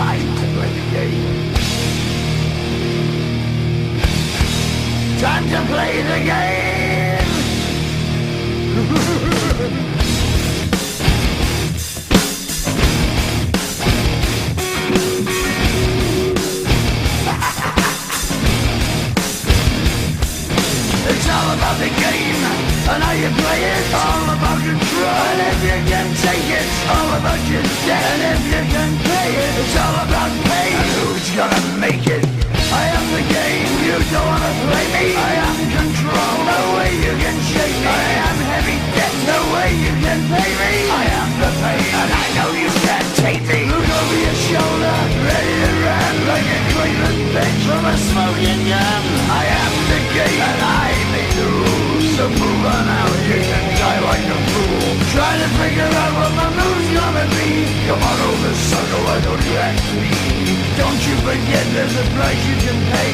Time to play the game. Time to play the game. It's all about the game and how you play it. All about control, and if you can take it, all about your debt. And if you can pay it, it's all about pain. And who's gonna make it? I am the game, you don't wanna play me. I am control, no way you can shake me. I am heavy debt, no way you can pay me. I am the pain, and I know you can't take me. Look over your shoulder, ready to run like a Cleveland bench from a smoking gun. I am the game, and I make the rules. So move on out, you can die like a fool. Trying to figure out what my move's gonna be. Come on over, sucker, why don't you ask me? Don't you forget there's a price you can pay.